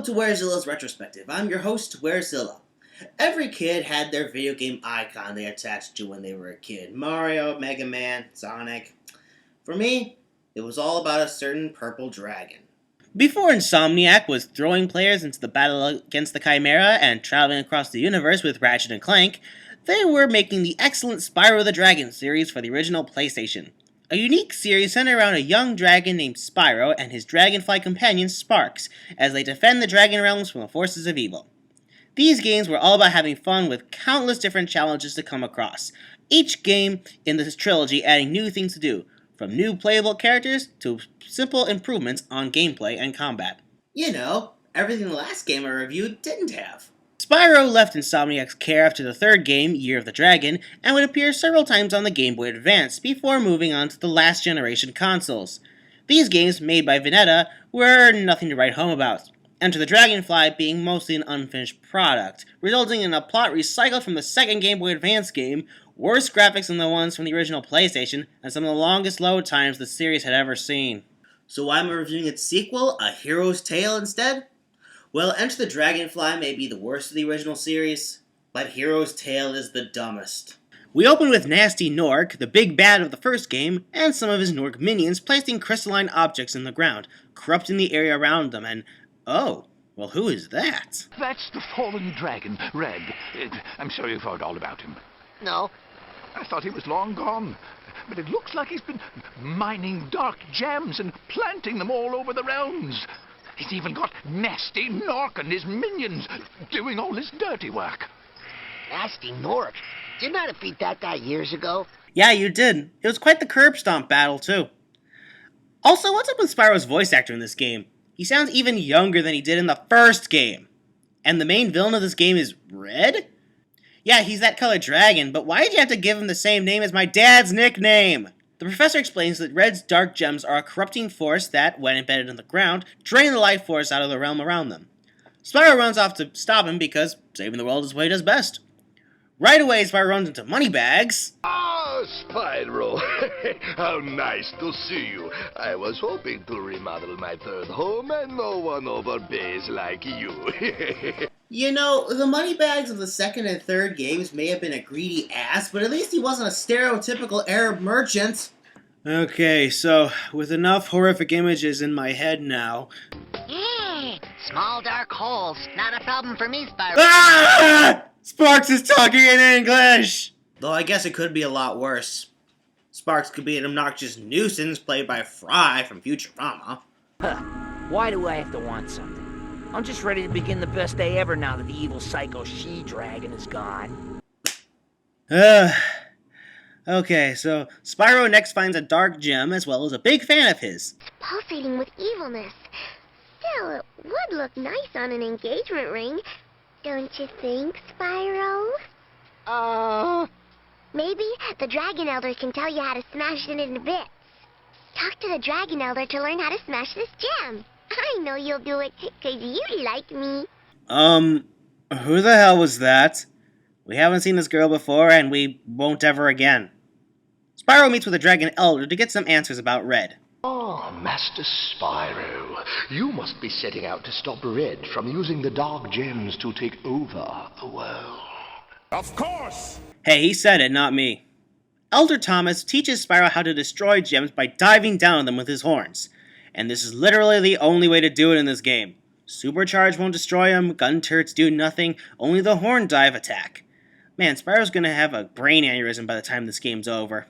to Werezilla's Retrospective. I'm your host, Werezilla. Every kid had their video game icon they attached to when they were a kid. Mario, Mega Man, Sonic. For me, it was all about a certain purple dragon. Before Insomniac was throwing players into the battle against the Chimera and traveling across the universe with Ratchet and Clank, they were making the excellent Spyro the Dragon series for the original PlayStation. A unique series centered around a young dragon named Spyro and his dragonfly companion Sparx, as they defend the Dragon Realms from the forces of evil. These games were all about having fun with countless different challenges to come across, each game in this trilogy adding new things to do, from new playable characters to simple improvements on gameplay and combat. You know, everything the last game I reviewed didn't have. Spyro left Insomniac's care after the third game, Year of the Dragon, and would appear several times on the Game Boy Advance before moving on to the last generation consoles. These games, made by Veneta, were nothing to write home about, Enter the Dragonfly being mostly an unfinished product, resulting in a plot recycled from the second Game Boy Advance game, worse graphics than the ones from the original PlayStation, and some of the longest load times the series had ever seen. So why am I reviewing its sequel, A Hero's Tale, instead? Well, Enter the Dragonfly may be the worst of the original series, but Hero's Tale is the dumbest. We open with Gnasty Gnorc, the big bad of the first game, and some of his Gnorc minions placing crystalline objects in the ground, corrupting the area around them, and oh, well, who is that? That's the fallen dragon, Red. I'm sure you've heard all about him. No. I thought he was long gone, but it looks like he's been mining dark gems and planting them all over the realms. He's even got Gnasty Gnorc and his minions doing all his dirty work. Gnasty Gnorc? Didn't I defeat that guy years ago? Yeah, you did. It was quite the curb stomp battle, too. Also, what's up with Spyro's voice actor in this game? He sounds even younger than he did in the first game. And the main villain of this game is Red? Yeah, he's that colored dragon, but why did you have to give him the same name as my dad's nickname? The professor explains that Red's dark gems are a corrupting force that, when embedded in the ground, drain the life force out of the realm around them. Spyro runs off to stop him because saving the world is what he does best. Right away, Spyro runs into Moneybags. Ah, Spyro! How nice to see you. I was hoping to remodel my third home, and no one overpays like you. You know, the Moneybags of the second and third games may have been a greedy ass, but at least he wasn't a stereotypical Arab merchant. Okay, so, with enough horrific images in my head now... Small dark holes. Not a problem for me, Spyro. Ah! Sparx is talking in English! Though I guess it could be a lot worse. Sparx could be an obnoxious nuisance played by Fry from Futurama. Why do I have to want something? I'm just ready to begin the best day ever now that the evil psycho she-dragon is gone. Okay, so Spyro next finds a dark gem as well as a big fan of his. Pulsating with evilness. Still, it would look nice on an engagement ring. Don't you think, Spyro? Maybe the Dragon Elder can tell you how to smash it into bits. Talk to the Dragon Elder to learn how to smash this gem. I know you'll do it, 'cause you like me. Who the hell was that? We haven't seen this girl before, and we won't ever again. Spyro meets with the Dragon Elder to get some answers about Red. Ah, Master Spyro, you must be setting out to stop Red from using the dark gems to take over the world. Of course! Hey, he said it, not me. Elder Thomas teaches Spyro how to destroy gems by diving down on them with his horns. And this is literally the only way to do it in this game. Supercharge won't destroy him, gun turrets do nothing, only the horn dive attack. Man, Spyro's gonna have a brain aneurysm by the time this game's over.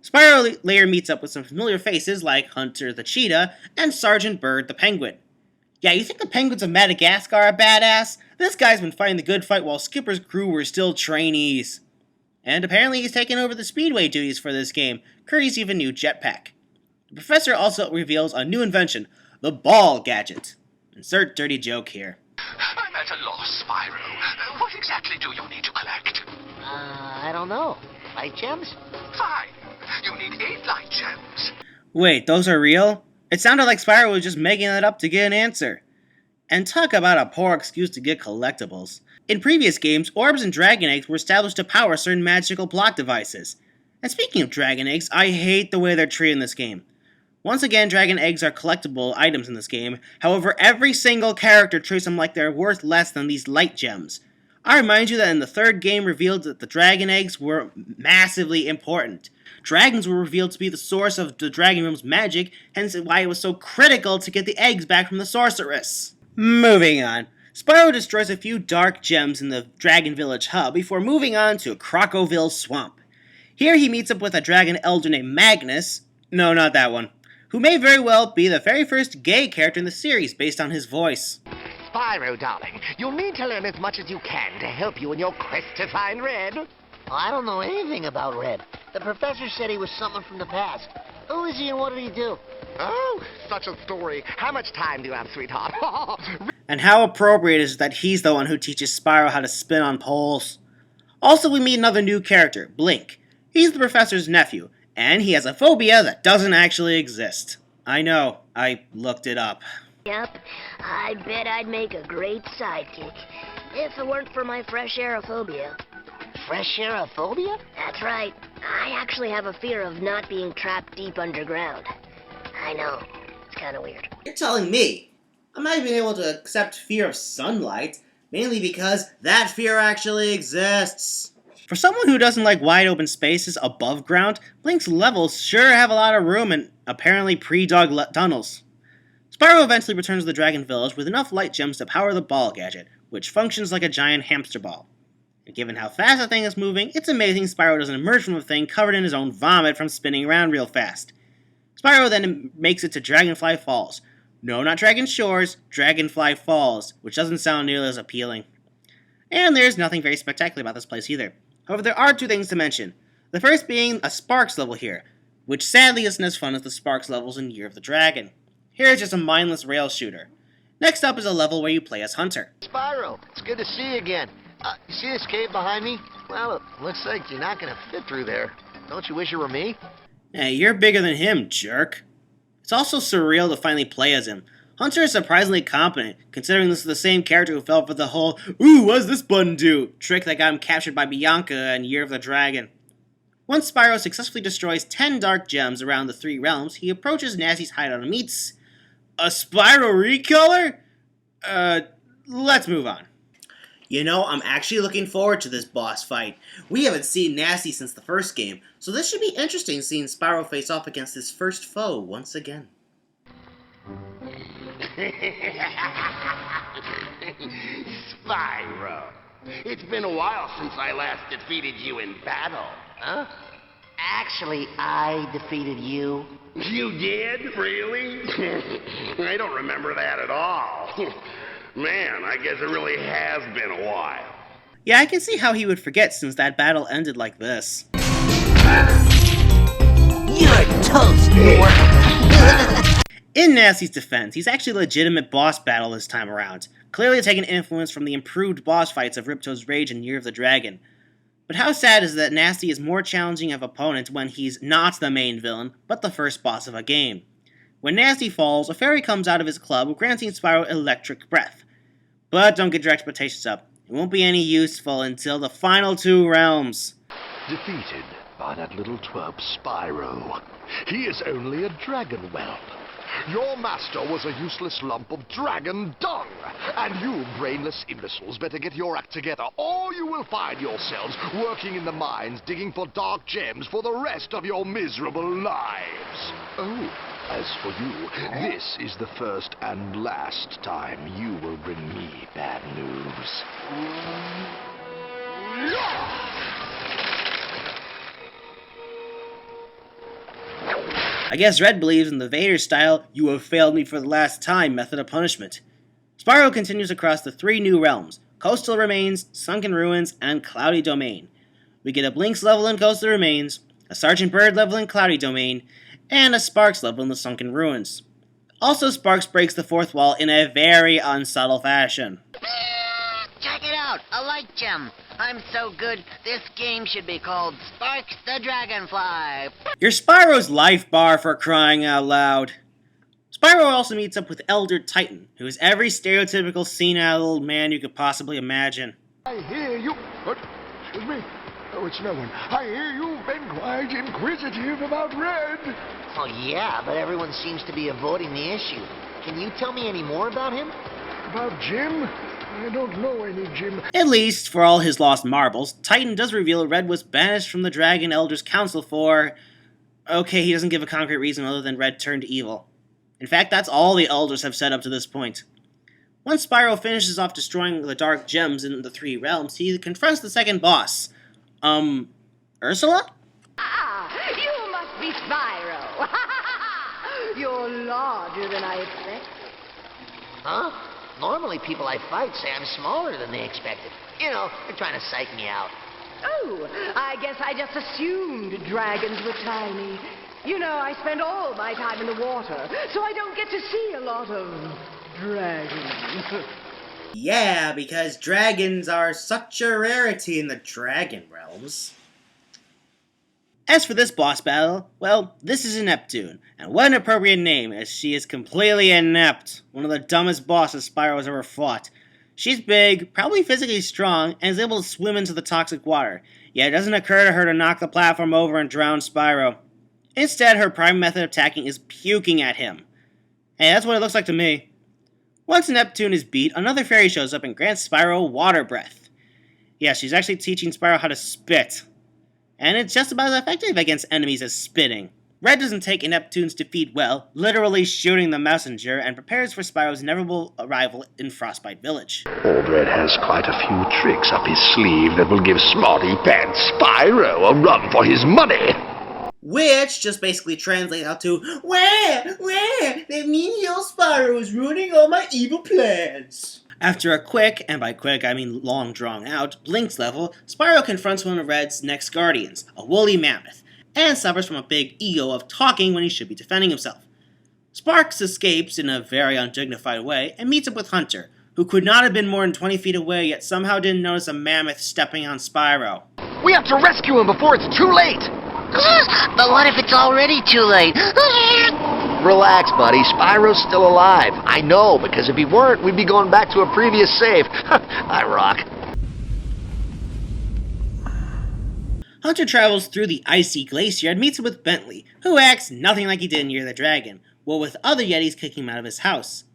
Spyro later meets up with some familiar faces like Hunter the Cheetah and Sergeant Bird the Penguin. Yeah, you think the penguins of Madagascar are badass? This guy's been fighting the good fight while Skipper's crew were still trainees. And apparently he's taken over the speedway duties for this game, courtesy of a new jetpack. The professor also reveals a new invention, the ball gadget. Insert dirty joke here. I'm at a loss, Spyro. What exactly do you need to collect? I don't know. Light gems? Fine. You need 8 light gems. Wait, those are real? It sounded like Spyro was just making it up to get an answer. And talk about a poor excuse to get collectibles. In previous games, orbs and dragon eggs were established to power certain magical block devices. And speaking of dragon eggs, I hate the way they're treated in this game. Once again, dragon eggs are collectible items in this game. However, every single character treats them like they're worth less than these light gems. I remind you that in the third game revealed that the dragon eggs were massively important. Dragons were revealed to be the source of the Dragon Realm's magic, hence why it was so critical to get the eggs back from the sorceress. Moving on. Spyro destroys a few dark gems in the Dragon Village hub before moving on to Crocoville Swamp. Here he meets up with a dragon elder named Magnus, no, not that one, who may very well be the very first gay character in the series based on his voice. Spyro, darling, you'll need to learn as much as you can to help you in your quest to find Red. I don't know anything about Red. The professor said he was someone from the past. Who is he and what did he do? Oh, such a story. How much time do you have, sweetheart? And how appropriate is it that he's the one who teaches Spyro how to spin on poles. Also, we meet another new character, Blink. He's the professor's nephew, and he has a phobia that doesn't actually exist. I know, I looked it up. Yep, I bet I'd make a great sidekick, if it weren't for my fresh aerophobia. Fresh aerophobia? That's right. I actually have a fear of not being trapped deep underground. I know, it's kind of weird. You're telling me I'm not even able to accept fear of sunlight, mainly because that fear actually exists. For someone who doesn't like wide open spaces above ground, Blink's levels sure have a lot of room and apparently pre-dug tunnels. Spyro eventually returns to the Dragon Village with enough light gems to power the ball gadget, which functions like a giant hamster ball. And given how fast the thing is moving, it's amazing Spyro doesn't emerge from the thing covered in his own vomit from spinning around real fast. Spyro then makes it to Dragonfly Falls. No, not Dragon Shores, Dragonfly Falls, which doesn't sound nearly as appealing. And there's nothing very spectacular about this place either. However, there are two things to mention. The first being a Sparks level here, which sadly isn't as fun as the Sparks levels in Year of the Dragon. Here is just a mindless rail shooter. Next up is a level where you play as Hunter. Spyro, it's good to see you again. You see this cave behind me? Well, it looks like you're not going to fit through there. Don't you wish it were me? Hey, you're bigger than him, jerk. It's also surreal to finally play as him. Hunter is surprisingly competent, considering this is the same character who fell for the whole, "Ooh, what does this button do?" trick that got him captured by Bianca in Year of the Dragon. Once Spyro successfully destroys 10 dark gems around the 3 realms, he approaches Gnasty's hideout and meets a Spyro recolor? Let's move on. You know, I'm actually looking forward to this boss fight. We haven't seen Gnasty since the first game, so this should be interesting seeing Spyro face off against his first foe once again. Spyro, it's been a while since I last defeated you in battle. Huh? Actually, I defeated you. You did? Really? I don't remember that at all. Man, I guess it really has been a while. Yeah, I can see how he would forget since that battle ended like this. You're toast, Gnorc. In Gnasty's defense, he's actually a legitimate boss battle this time around, clearly taking influence from the improved boss fights of Ripto's Rage and Year of the Dragon. But how sad is that Gnasty is more challenging of opponent when he's not the main villain, but the first boss of a game. When Gnasty falls, a fairy comes out of his club, granting Spyro electric breath. But don't get your expectations up. It won't be any useful until the final 2 realms. Defeated by that little twerp Spyro. He is only a dragon whelp. Your master was a useless lump of dragon dung. And you brainless imbeciles better get your act together, or you will find yourselves working in the mines digging for dark gems for the rest of your miserable lives. Oh, as for you, this is the first and last time you will bring me bad news. I guess Red believes in the Vader style, "you have failed me for the last time" method of punishment. Spyro continues across the 3 new realms, Coastal Remains, Sunken Ruins, and Cloudy Domain. We get a Blinks level in Coastal Remains, a Sergeant Bird level in Cloudy Domain, and a Sparks level in the Sunken Ruins. Also, Sparks breaks the 4th wall in a very unsubtle fashion. Check it out, a light gem. I'm so good, this game should be called Sparks the Dragonfly. You're Spyro's life bar, for crying out loud. Spyro also meets up with Elder Titan, who is every stereotypical senile old man you could possibly imagine. I hear you. Excuse me. Oh, it's no one. I hear you've been quite inquisitive about Red. Oh, yeah, but everyone seems to be avoiding the issue. Can you tell me any more about him? About Jim? I don't know any Jim. At least, for all his lost marbles, Titan does reveal Red was banished from the Dragon Elder's Council for... Okay, he doesn't give a concrete reason other than Red turned evil. In fact, that's all the Elders have said up to this point. Once Spyro finishes off destroying the Dark Gems in the 3 realms, he confronts the second boss. Ursula? Ah, you must be Spyro. You're larger than I expected. Huh? Normally people I fight say I'm smaller than they expected. You know, they're trying to psych me out. Oh, I guess I just assumed dragons were tiny. You know, I spend all my time in the water, so I don't get to see a lot of dragons. Yeah, because dragons are such a rarity in the Dragon realms. As for this boss battle, well, this is Ineptune, and what an appropriate name, as she is completely inept, one of the dumbest bosses Spyro has ever fought. She's big, probably physically strong, and is able to swim into the toxic water, yet it doesn't occur to her to knock the platform over and drown Spyro. Instead, her prime method of attacking is puking at him. Hey, that's what it looks like to me. Once Ineptune is beat, another fairy shows up and grants Spyro water breath. Yeah, she's actually teaching Spyro how to spit. And it's just about as effective against enemies as spitting. Red doesn't take Ineptune's defeat well, literally shooting the messenger, and prepares for Spyro's inevitable arrival in Frostbite Village. Old Red has quite a few tricks up his sleeve that will give Smarty Pants Spyro a run for his money. Which just basically translates out to, Where? That mean your Spyro is ruining all my evil plans. After a quick, and by quick I mean long drawn out, Blinks level, Spyro confronts one of Red's next guardians, a woolly mammoth, and suffers from a big ego of talking when he should be defending himself. Sparks escapes in a very undignified way and meets up with Hunter, who could not have been more than 20 feet away yet somehow didn't notice a mammoth stepping on Spyro. We have to rescue him before it's too late! But what if it's already too late? Relax, buddy. Spyro's still alive. I know, because if he weren't, we'd be going back to a previous save. I rock. Hunter travels through the icy glacier and meets up with Bentley, who acts nothing like he did in Year of the Dragon, what with other Yetis kicking him out of his house.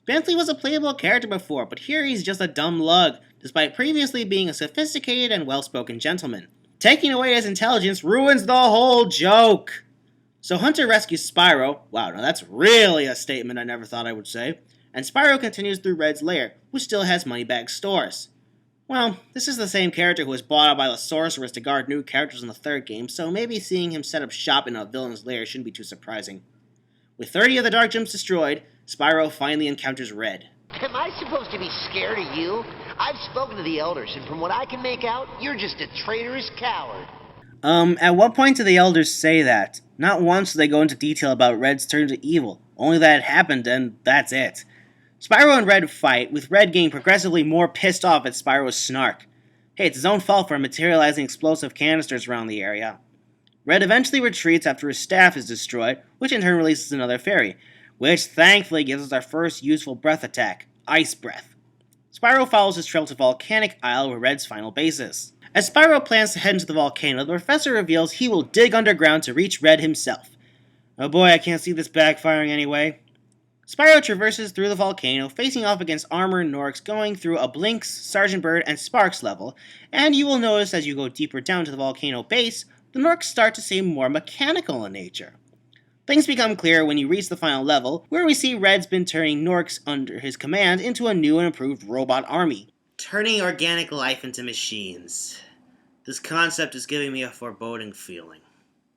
Bentley was a playable character before, but here he's just a dumb lug, despite previously being a sophisticated and well-spoken gentleman. Taking away his intelligence ruins the whole joke! So Hunter rescues Spyro, wow, now that's really a statement I never thought I would say, and Spyro continues through Red's lair, which still has Moneybag stores. Well, this is the same character who was bought out by the sorceress to guard new characters in the 3rd game, so maybe seeing him set up shop in a villain's lair shouldn't be too surprising. With 30 of the Dark Gems destroyed, Spyro finally encounters Red. Am I supposed to be scared of you? I've spoken to the Elders, and from what I can make out, you're just a traitorous coward. At what point do the Elders say that? Not once do they go into detail about Red's turn to evil, only that it happened and that's it. Spyro and Red fight, with Red getting progressively more pissed off at Spyro's snark. Hey, it's his own fault for materializing explosive canisters around the area. Red eventually retreats after his staff is destroyed, which in turn releases another fairy, which thankfully gives us our first useful breath attack, Ice Breath. Spyro follows his trail to Volcanic Isle where Red's final base is. As Spyro plans to head into the volcano, the professor reveals he will dig underground to reach Red himself. Oh boy, I can't see this backfiring anyway. Spyro traverses through the volcano, facing off against armored Gnorcs going through a Blinks, Sergeant Bird, and Sparks level, and you will notice as you go deeper down to the volcano base, the Gnorcs start to seem more mechanical in nature. Things become clear when you reach the final level, where we see Red's been turning Gnorcs under his command into a new and improved robot army. Turning organic life into machines. This concept is giving me a foreboding feeling.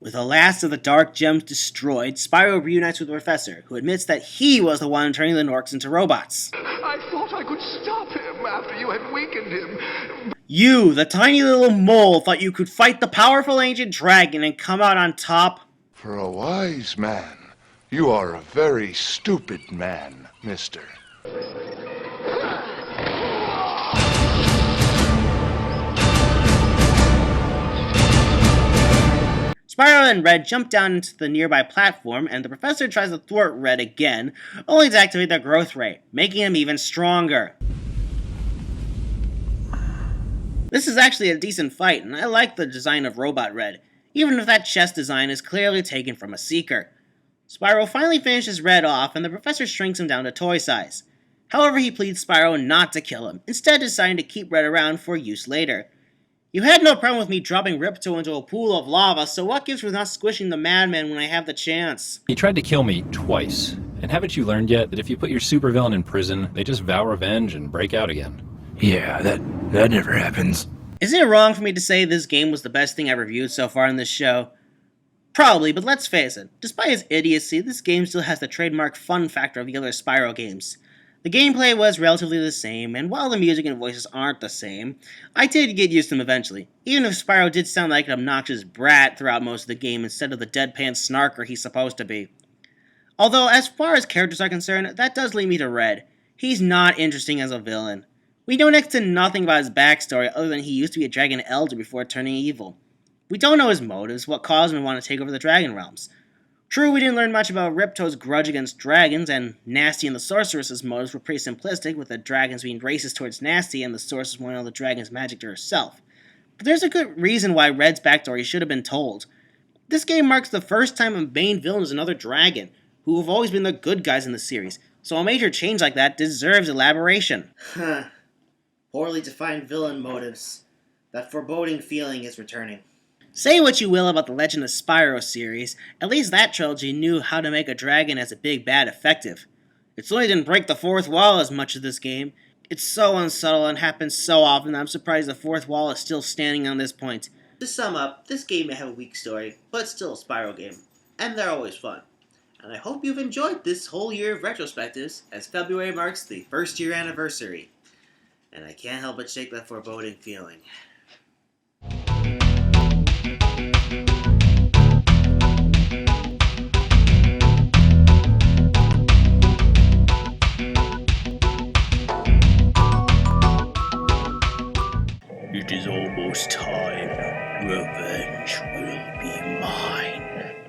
With the last of the Dark Gems destroyed, Spyro reunites with the Professor, who admits that he was the one turning the Gnorcs into robots. I thought I could stop him after you had weakened him. You, the tiny little mole, thought you could fight the powerful ancient dragon and come out on top? For a wise man, you are a very stupid man, mister. Spyro and Red jump down into the nearby platform, and the Professor tries to thwart Red again, only to activate the growth ray, making him even stronger. This is actually a decent fight, and I like the design of Robot Red, even if that chest design is clearly taken from a Seeker. Spyro finally finishes Red off, and the professor shrinks him down to toy size. However, he pleads Spyro not to kill him, instead deciding to keep Red around for use later. You had no problem with me dropping Ripto into a pool of lava, so what gives with not squishing the madman when I have the chance? He tried to kill me twice, and haven't you learned yet that if you put your supervillain in prison, they just vow revenge and break out again? Yeah, that never happens. Is it wrong for me to say this game was the best thing I've reviewed so far in this show? Probably, but let's face it, despite its idiocy, this game still has the trademark fun factor of the other Spyro games. The gameplay was relatively the same, and while the music and voices aren't the same, I did get used to them eventually, even if Spyro did sound like an obnoxious brat throughout most of the game instead of the deadpan snarker he's supposed to be. Although, as far as characters are concerned, that does lead me to Red. He's not interesting as a villain. We know next to nothing about his backstory other than he used to be a Dragon Elder before turning evil. We don't know his motives, what caused him to want to take over the Dragon Realms. True, we didn't learn much about Ripto's grudge against dragons, and Gnasty and the Sorceress's motives were pretty simplistic, with the dragons being racist towards Gnasty and the Sorceress wanting all the dragon's magic to herself. But there's a good reason why Red's backstory should have been told. This game marks the first time a main villain is another dragon, who have always been the good guys in the series, so a major change like that deserves elaboration. Huh. Poorly defined villain motives. That foreboding feeling is returning. Say what you will about the Legend of Spyro series, at least that trilogy knew how to make a dragon as a big bad effective. It certainly didn't break the fourth wall as much as this game. It's so unsubtle and happens so often that I'm surprised the fourth wall is still standing on this point. To sum up, this game may have a weak story, but still a Spyro game. And they're always fun. And I hope you've enjoyed this whole year of retrospectives, as February marks the first year anniversary. And I can't help but shake that foreboding feeling. It is almost time. Revenge will be mine.